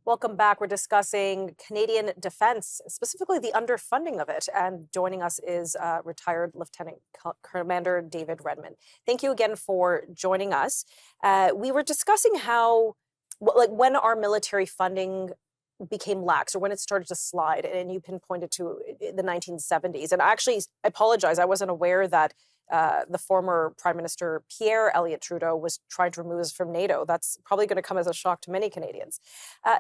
Welcome back. We're discussing Canadian defense, specifically the underfunding of it. And joining us is retired Lieutenant Commander David Redman. Thank you again for joining us. We were discussing how, like, when our military funding became lax or when it started to slide, and you pinpointed to the 1970s. And actually, I apologize, I wasn't aware that the former Prime Minister Pierre Elliott Trudeau was trying to remove us from NATO. That's probably going to come as a shock to many Canadians. Uh,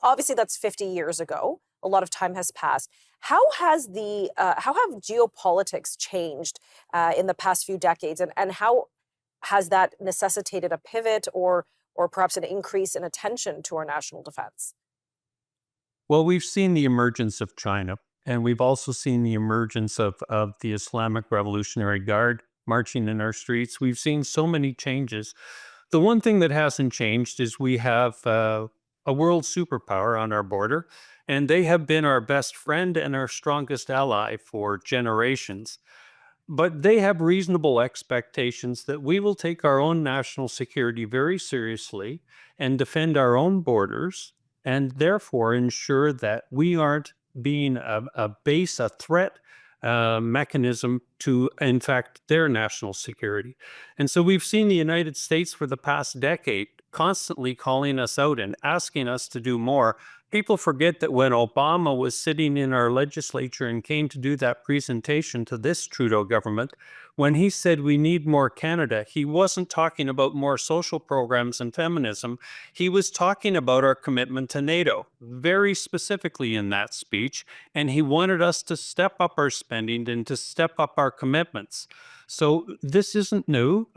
Obviously, that's 50 years ago. A lot of time has passed. How have geopolitics changed in the past few decades, and how has that necessitated a pivot or perhaps an increase in attention to our national defense? Well, we've seen the emergence of China, and we've also seen the emergence of the Islamic Revolutionary Guard marching in our streets. We've seen so many changes. The one thing that hasn't changed is we have a world superpower on our border, and they have been our best friend and our strongest ally for generations. But they have reasonable expectations that we will take our own national security very seriously and defend our own borders, and therefore ensure that we aren't being a threat mechanism to, in fact, their national security. And so we've seen the United States for the past decade constantly calling us out and asking us to do more. People forget that when Obama was sitting in our legislature and came to do that presentation to this Trudeau government, when he said we need more Canada, he wasn't talking about more social programs and feminism. He was talking about our commitment to NATO, very specifically in that speech, and he wanted us to step up our spending and to step up our commitments. So this isn't new.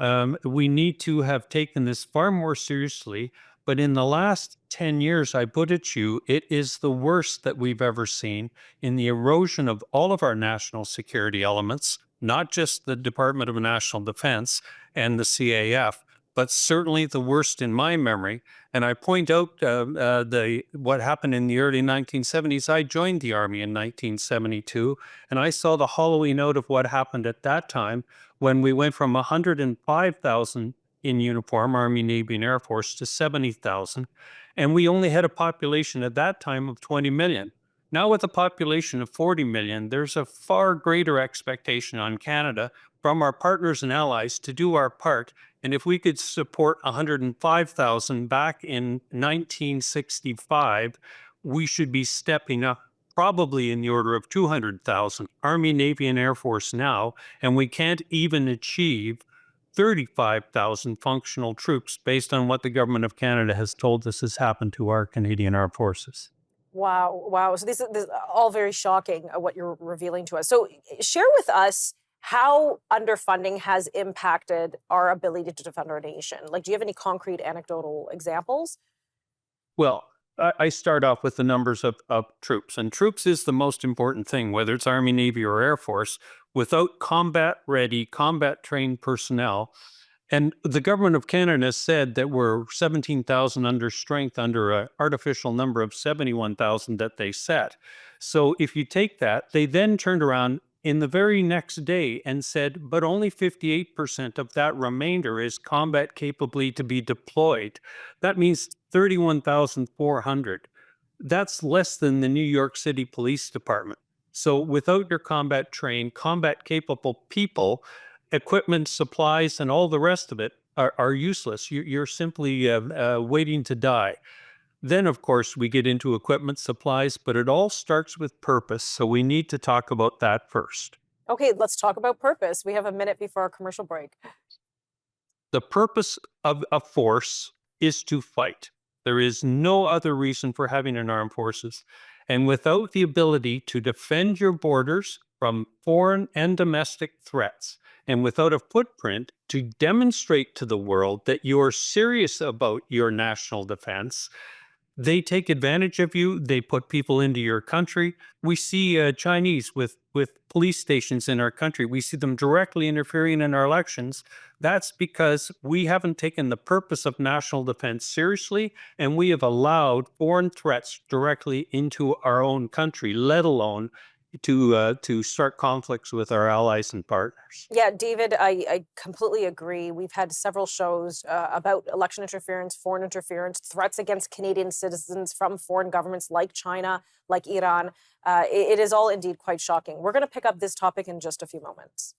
We need to have taken this far more seriously. But in the last 10 years, I put it to you, it is the worst that we've ever seen in the erosion of all of our national security elements, not just the Department of National Defense and the CAF, but certainly the worst in my memory. And I point out the what happened in the early 1970s. I joined the Army in 1972, and I saw the hollowing out of what happened at that time when we went from 105,000 in uniform, Army, Navy, and Air Force, to 70,000. And we only had a population at that time of 20 million. Now, with a population of 40 million, there's a far greater expectation on Canada from our partners and allies to do our part. And if we could support 105,000 back in 1965, we should be stepping up probably in the order of 200,000 Army, Navy, and Air Force now. And we can't even achieve 35,000 functional troops based on what the government of Canada has told us has happened to our Canadian Armed Forces. Wow, wow. So this is all very shocking, what you're revealing to us. So share with us how underfunding has impacted our ability to defend our nation. Like, do you have any concrete anecdotal examples? Well, I start off with the numbers of troops, and troops is the most important thing, whether it's Army, Navy, or Air Force. Without combat ready, combat trained personnel, and the government of Canada said that we're 17,000 under strength under an artificial number of 71,000 that they set. So if you take that, they then turned around in the very next day and said, but only 58% of that remainder is combat capably to be deployed. That means 31,400. That's less than the New York City Police Department. So without your combat trained, combat capable people, equipment, supplies, and all the rest of it are useless. You're simply waiting to die. Then, of course, we get into equipment, supplies, but it all starts with purpose. So we need to talk about that first. Okay, let's talk about purpose. We have a minute before our commercial break. The purpose of a force is to fight. There is no other reason for having an armed forces. And without the ability to defend your borders from foreign and domestic threats, and without a footprint to demonstrate to the world that you're serious about your national defense, they take advantage of you. They put people into your country. We see Chinese with police stations in our country. We see them directly interfering in our elections. That's because we haven't taken the purpose of national defense seriously, and we have allowed foreign threats directly into our own country, let alone to start conflicts with our allies and partners. Yeah, David, I completely agree. We've had several shows about election interference, foreign interference, threats against Canadian citizens from foreign governments like China, like Iran. It is all indeed quite shocking. We're going to pick up this topic in just a few moments.